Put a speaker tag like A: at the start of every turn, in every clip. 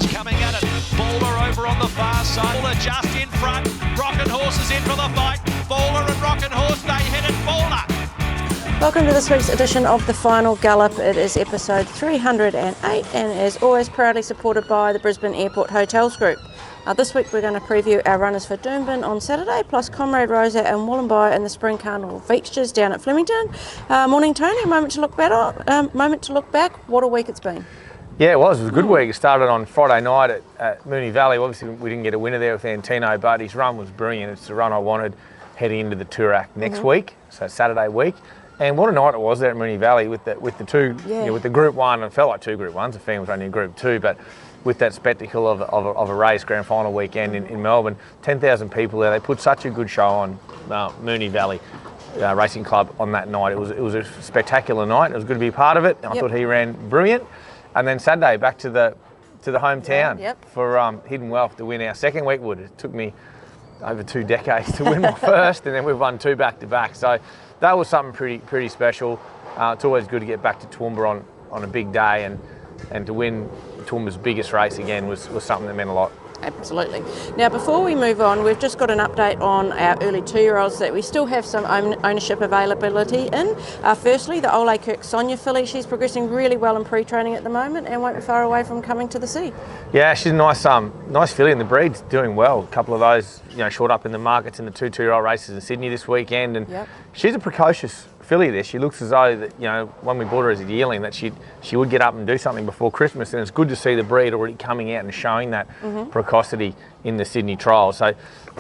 A: Horse coming at it. Bowler over on the far side. Bowler just in front. Rockin' Horse is in for the fight. Bowler and Rockin' Horse, they hit it. Bowler.
B: Welcome to this week's edition of the Final Gallop. It is episode 308 and as always proudly supported by the Brisbane Airport Hotels Group. This week we're going to preview our runners for Doomben on Saturday, plus Comrade Rosa and Wollombi in the Spring Carnival features down at Flemington. Morning Tony, a moment to look back. What a week it's been.
C: Yeah, it was a good week. It started on Friday night at Moonee Valley. Obviously we didn't get a winner there with Antino, but his run was brilliant. It's the run I wanted heading into the Toorak next week, so Saturday week. And what a night it was there at Moonee Valley with the two, with the Group 1, and it felt like two Group 1s, the fan was only a Group 2, but with that spectacle of a race, grand final weekend in Melbourne, 10,000 people there. They put such a good show on Moonee Valley Racing Club on that night. It was a spectacular night. It was good to be a part of it. I thought he ran brilliant. And then Saturday back to the hometown for Hidden Wealth to win our second Weetwood. It took me over 2 decades to win my first, and then we've won 2 back-to-back. So that was something pretty special. It's always good to get back to Toowoomba on a big day, and to win Toowoomba's biggest race again was something that meant a lot.
B: Absolutely. Now before we move on, we've just got an update on our early 2-year-olds that we still have some ownership availability in. Firstly, the Ole Kirk Sonia filly, she's progressing really well in pre-training at the moment and won't be far away from coming to the city. Yeah,
C: she's a nice filly, and the breed's doing well. A couple of those, short up in the markets in the 2-year-old races in Sydney this weekend, and she's a precocious filly there. She looks as though that, when we bought her as a yearling, that she would get up and do something before Christmas, and it's good to see the breed already coming out and showing that precocity in the Sydney trial. So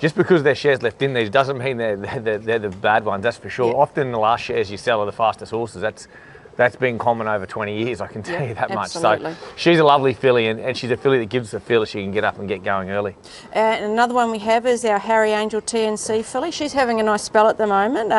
C: just because there's shares left in these doesn't mean they're the bad ones, that's for sure. Often the last shares you sell are the fastest horses. That's been common over 20 years, I can tell you that much. So she's a lovely filly, and she's a filly that gives the feel that she can get up and get going early. And
B: another one we have is our Harry Angel TNC filly. She's having a nice spell at the moment,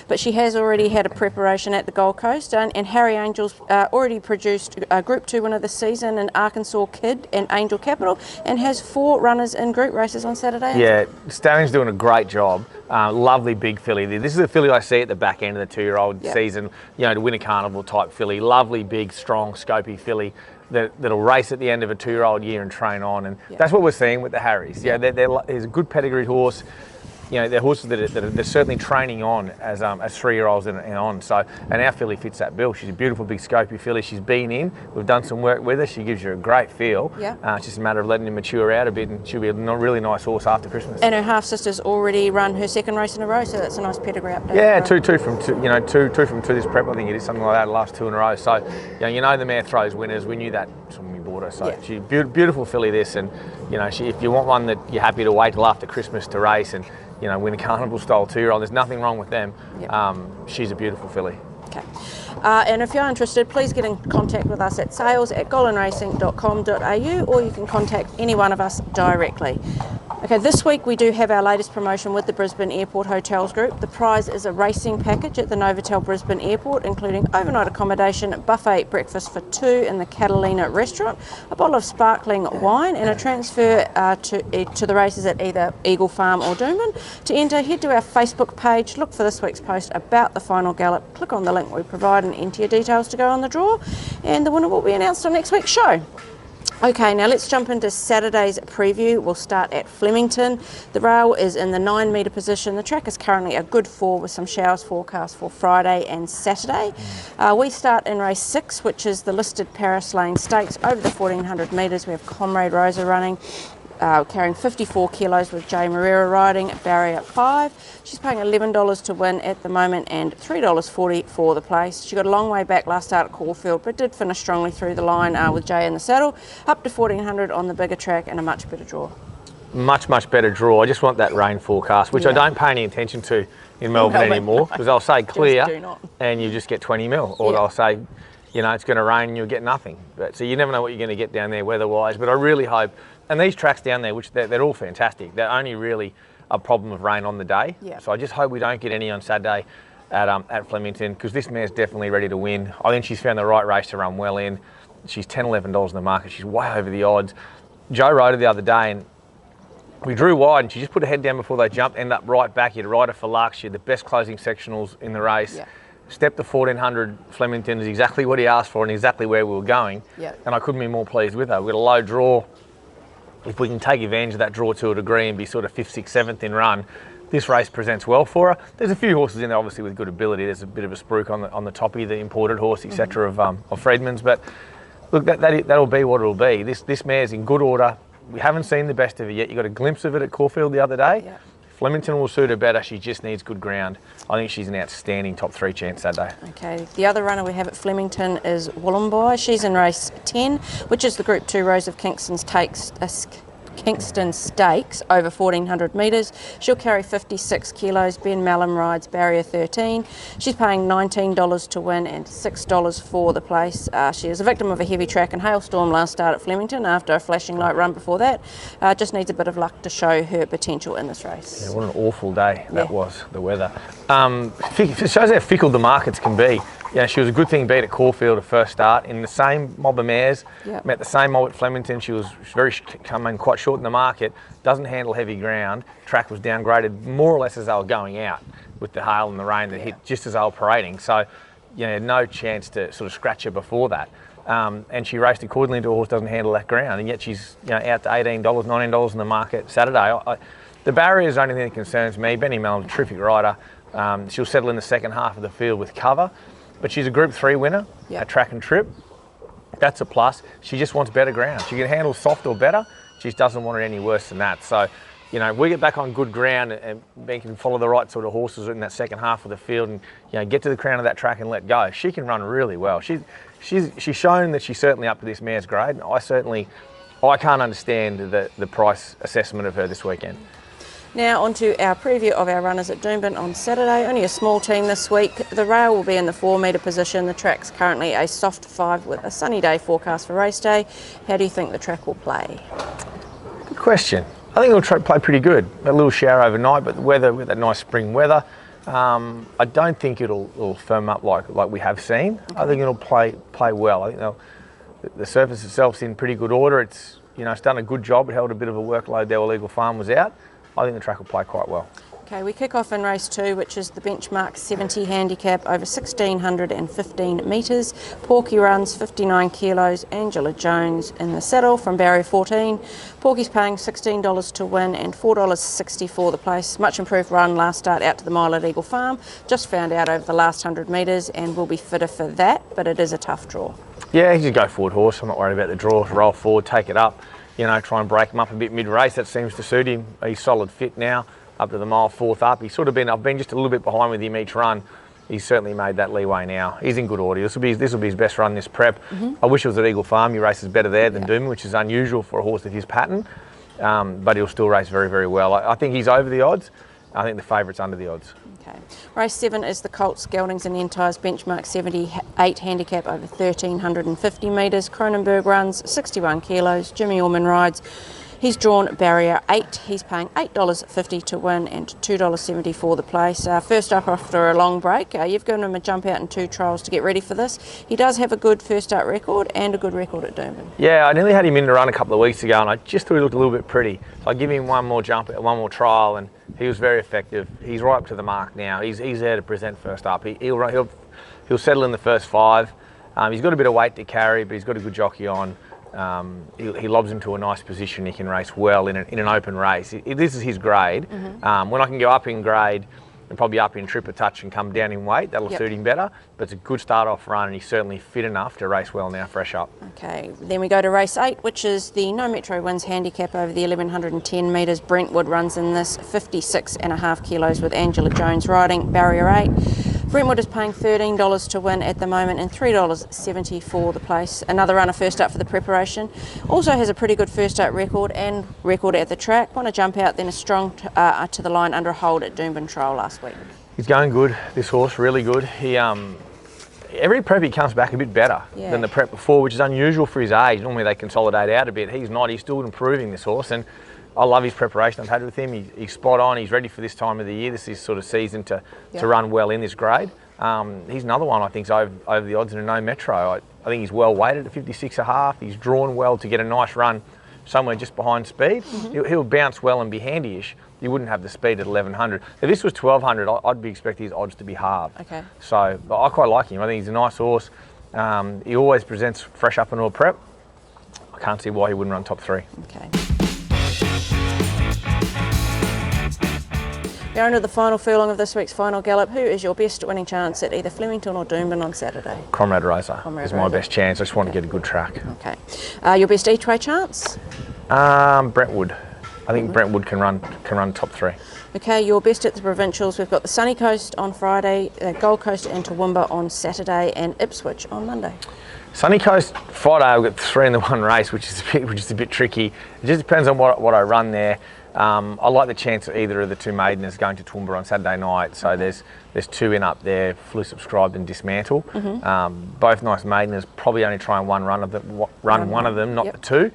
B: but she has already had a preparation at the Gold Coast, and Harry Angel's already produced a Group 2 winner this season in Arkansas Kid and Angel Capital, and has 4 runners in group races on Saturday.
C: Yeah, Stallion's doing a great job. Lovely big filly. This is a filly I see at the back end of the 2-year-old season, to win a carnival type filly. Lovely, big, strong, scopy filly that'll race at the end of a 2-year-old year and train on. And that's what we're seeing with the Harrys. There's a good pedigreed horse. They're horses that they're certainly training on as 3-year-olds and on. So, and our filly fits that bill. She's a beautiful, big, scopy filly. She's been in. We've done some work with her. She gives you a great feel. It's just a matter of letting her mature out a bit, and she'll be a really nice horse after Christmas.
B: And her half sister's already run her second race in a row, so that's a nice pedigree update.
C: Yeah, two from two this prep. I think it is something like that. The last 2 in a row. So, the mare throws winners. We knew that when we bought her. So she's a beautiful filly. This, and if you want one that you're happy to wait till after Christmas to race and win a carnival style 2-year-old, there's nothing wrong with them. She's a beautiful filly.
B: Okay. And if you're interested, please get in contact with us at sales@gollanracing.com.au, or you can contact any one of us directly. Okay, this week we do have our latest promotion with the Brisbane Airport Hotels Group. The prize is a racing package at the Novotel Brisbane Airport, including overnight accommodation, buffet breakfast for 2 in the Catalina restaurant, a bottle of sparkling wine, and a transfer to the races at either Eagle Farm or Doomben. To enter, head to our Facebook page, look for this week's post about the Final Gallop, click on the link we provide and enter your details to go on the draw, and the winner will be announced on next week's show. Okay, now let's jump into Saturday's preview. We'll start at Flemington. The rail is in the 9-metre position. The track is currently a good 4 with some showers forecast for Friday and Saturday. We start in race 6, which is the listed Paris Lane Stakes over the 1400 metres. We have Comrade Rosa running, carrying 54 kilos with Jay Marrera riding at barrier 5. She's paying $11 to win at the moment and $3.40 for the place. She got a long way back last start at Caulfield, but did finish strongly through the line with Jay in the saddle. Up to 1400 on the bigger track and a much better draw.
C: Much better draw. I just want that rain forecast, which I don't pay any attention to in Melbourne anymore, because they'll say clear and you just get 20 mil, or they'll say, it's going to rain and you'll get nothing. So you never know what you're going to get down there weather-wise, but I really hope, and these tracks down there, which they're all fantastic, they're only really a problem of rain on the day. So I just hope we don't get any on Saturday at Flemington, because this mare's definitely ready to win. I think she's found the right race to run well in. She's $10, $11 in the market. She's way over the odds. Joe rode her the other day, and we drew wide, and she just put her head down before they jumped, ended up right back. You'd ride her for luck. She had the best closing sectionals in the race. Step to 1400 Flemington is exactly what he asked for and exactly where we were going. And I couldn't be more pleased with her. We got a low draw if we can take advantage of that draw to a degree and be sort of 5th, 6th, 7th in run, this race presents well for her. There's a few horses in there, obviously, with good ability. There's a bit of a spruik on the toppy, the imported horse, etc. of Freedman's. But look, that'll be what it'll be. This mare's in good order. We haven't seen the best of it yet. You got a glimpse of it at Caulfield the other day.
B: Yep.
C: Flemington will suit her better. She just needs good ground. I think she's an outstanding top 3 chance that day.
B: Okay, the other runner we have at Flemington is Wollombi. She's in race 10, which is the Group 2 Rose of Kingston Stakes over 1,400 metres. She'll carry 56 kilos. Ben Mallam rides barrier 13. She's paying $19 to win and $6 for the place. She is a victim of a heavy track and hailstorm last start at Flemington after a flashing light run before that. Just needs a bit of luck to show her potential in this race.
C: Yeah, what an awful day that was, the weather. It shows how fickle the markets can be. Yeah, she was a good thing beat at Caulfield at first start in the same mob of mares.
B: Yep.
C: Met the same mob at Flemington. She was coming quite short in the market. Doesn't handle heavy ground. Track was downgraded more or less as they were going out with the hail and the rain that hit just as they were parading. So, no chance to sort of scratch her before that. And she raced accordingly to a horse doesn't handle that ground, and yet she's out to $18, $19 in the market Saturday. The barrier is the only thing that concerns me. Benny Mellon's a terrific rider. She'll settle in the second half of the field with cover. But she's a Group 3 winner at track and trip. That's a plus. She just wants better ground. She can handle soft or better. She just doesn't want it any worse than that. So, we get back on good ground and we can follow the right sort of horses in that second half of the field and, get to the crown of that track and let go. She can run really well. She's shown that she's certainly up to this mare's grade. And I can't understand the price assessment of her this weekend.
B: Now on to our preview of our runners at Doomben on Saturday. Only a small team this week. The rail will be in the 4 metre position. The track's currently a soft 5 with a sunny day forecast for race day. How do you think the track will play?
C: Good question. I think it'll play pretty good. A little shower overnight, but the weather, with that nice spring weather, I don't think it'll firm up like we have seen. Okay. I think it'll play well. I think the surface itself's in pretty good order. It's done a good job. It held a bit of a workload there while Eagle Farm was out. I think the track will play quite well.
B: Okay, we kick off in race 2, which is the benchmark 70 handicap over 1,615 metres. Porky runs 59 kilos. Angela Jones in the saddle from barrier 14. Porky's paying $16 to win and $4.60 for the place. Much improved run last start out to the mile at Eagle Farm. Just found out over the last 100 metres and will be fitter for that, but it is a tough draw. Yeah,
C: he's a go forward horse. I'm not worried about the draw. Roll forward, take it up. Try and break him up a bit mid-race. That seems to suit him. He's solid fit now, up to the mile 4th up. I've been just a little bit behind with him each run. He's certainly made that leeway now. He's in good order. This will be his best run this prep. I wish it was at Eagle Farm. He races better there than Doomben, which is unusual for a horse of his pattern. But he'll still race very, very well. I think he's over the odds. I think the favourite's under the odds.
B: Okay. Race 7 is the Colts, Geldings and Entires benchmark 78 handicap over 1,350 metres. Cronenberg runs 61 kilos. Jimmy Orman rides. He's drawn barrier 8. He's paying $8.50 to win and $2.70 for the place. First up after a long break. You've given him a jump out in 2 trials to get ready for this. He does have a good first start record and a good record at Doomben. Yeah, I nearly had him in to run a couple of weeks ago and I just thought he looked a little bit pretty. So I give him one more jump, one more trial, and he was very effective. He's right up to the mark now. He's there to present first up. He'll settle in the first 5. He's got a bit of weight to carry, but he's got a good jockey on. He lobs into a nice position. He can race well in an open race. This is his grade. When I can go up in grade and probably up in trip a touch and come down in weight, that'll suit him better. But it's a good start-off run and he's certainly fit enough to race well now, fresh up. Okay, then we go to race 8, which is the No Metro Wins handicap over the 1,110 metres. Brentwood runs in this 56.5 kilos with Angela Jones riding, barrier 8. Brentwood is paying $13 to win at the moment and $3.70 for the place. Another runner first up for the preparation. Also has a pretty good first start record and record at the track. Won a jump out, then a strong to the line under a hold at Doomben Trial last week. He's going good, this horse, really good. He every prep he comes back a bit better than the prep before, which is unusual for his age. Normally they consolidate out a bit. He's not, he's still improving, this horse, and I love his preparation I've had with him. He's spot on. He's ready for this time of the year. This is his sort of season to run well in this grade. He's another one I think's over the odds in a No Metro. I think he's well weighted at 56.5. He's drawn well to get a nice run somewhere just behind speed. He'll bounce well and be handy-ish. You wouldn't have the speed at 1,100. If this was 1,200, I'd be expecting his odds to be halved. Okay. So I quite like him. I think he's a nice horse. He always presents fresh up into a prep. I can't see why he wouldn't run top 3. Okay. We're into the final furlong of this week's Final Gallop. Who is your best winning chance at either Flemington or Doomben on Saturday?
C: Comrade Rosa is my
B: Rosa.
C: best chance. I just want to get a good track.
B: Okay. Your best each way chance?
C: Brentwood. I think Brentwood can run top 3.
B: Okay, your best at the provincials. We've got the Sunny Coast on Friday, Gold Coast and Toowoomba on Saturday, and Ipswich on Monday.
C: Sunny Coast Friday, we've got 3 in the 1 race, which is a bit tricky. It just depends on what I run there. I like the chance of either of the 2 maideners going to Toowoomba on Saturday night. So there's 2 in up there, fully subscribed and Dismantle. Both nice maideners. Probably only try and one of them, not the 2.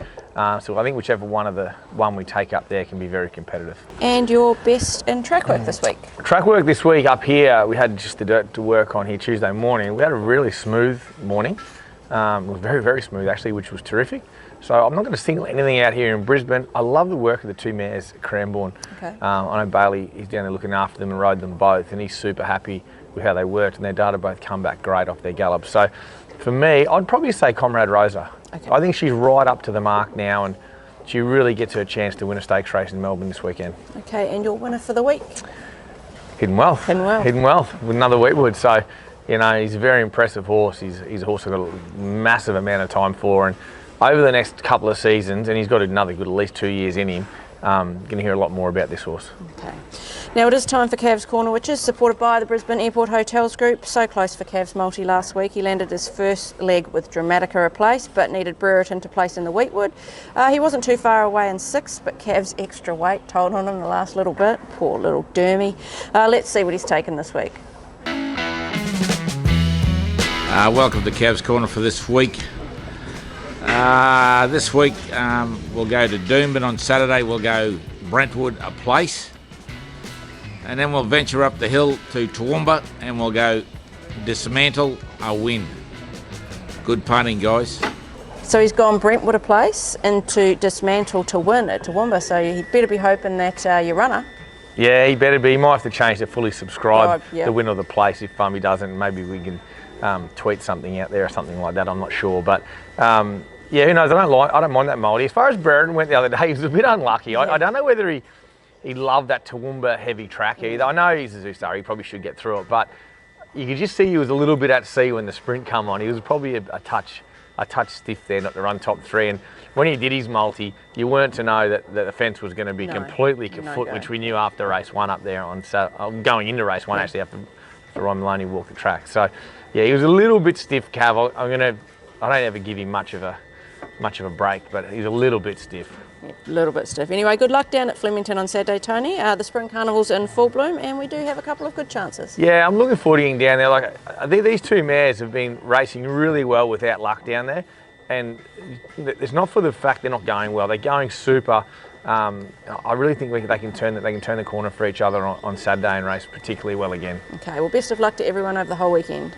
C: So I think whichever one we take up there can be very competitive.
B: And your best in track work this week?
C: Track work this week up here, we had just the dirt to work on here Tuesday morning. We had a really smooth morning. It was very, very smooth actually, which was terrific. So I'm not going to single anything out here in Brisbane. I love the work of the 2 mares at Cranbourne.
B: Okay.
C: I know Bailey, he's down there looking after them and rode them both, and he's super happy with how they worked, and their data both come back great off their gallop. So for me, I'd probably say Comrade Rosa.
B: Okay.
C: I think she's right up to the mark now, and she really gets her chance to win a stakes race in Melbourne this weekend.
B: Okay, and your winner for the week?
C: Hidden Wealth.
B: Hidden Wealth.
C: With another Weetwood. So, you know, he's a very impressive horse. He's a horse I've got a massive amount of time for, and over the next couple of seasons, and he's got another good at least 2 years in him, going to hear a lot more about this horse.
B: Okay. Now it is time for Cav's Corner, which is supported by the Brisbane Airport Hotels Group. So close for Cav's multi last week. He landed his first leg with Dramatica replaced, but needed Brereton to place in the Weetwood. He wasn't too far away in 6th, but Cav's extra weight told on him the last little bit. Poor little Dermy. Let's see what he's taken this week.
D: Welcome to Cav's Corner for this week. This week we'll go to Doomben on Saturday. We'll go Brentwood a place, and then we'll venture up the hill to Toowoomba and we'll go Dismantle a win. Good punting, guys.
B: So he's gone Brentwood a place into Dismantle to win at Toowoomba, so he better be hoping that your runner.
C: Yeah, he better be. He might have to change to fully subscribe
B: Yep.
C: the winner of the place if he doesn't. Maybe we can tweet something out there or something like that. I'm not sure, but yeah, who knows? I don't mind that multi. As far as Brereton went the other day, he was a bit unlucky.
B: Yeah.
C: I don't know whether he loved that Toowoomba heavy track either. I know he's a Zoo-Star, he probably should get through it, but you could just see he was a little bit at sea when the sprint come on. He was probably a touch stiff there not to run top 3, and when he did his multi, you weren't to know that the fence was going to be completely kaput, which we knew after race 1 up there on going into race 1 actually after Ryan Maloney walked the track. So yeah, he was a little bit stiff, Cav. I don't ever give him much of a break, but he's a little bit stiff.
B: A little bit stiff. Anyway, good luck down at Flemington on Saturday, Tony. The Spring Carnival's in full bloom, and we do have a couple of good chances.
C: Yeah, I'm looking forward to getting down there. Like, I think these 2 mares have been racing really well without luck down there, and it's not for the fact they're not going well. They're going super. I really think they can turn the corner for each other on Saturday and race particularly well again.
B: Okay, well, best of luck to everyone over the whole weekend.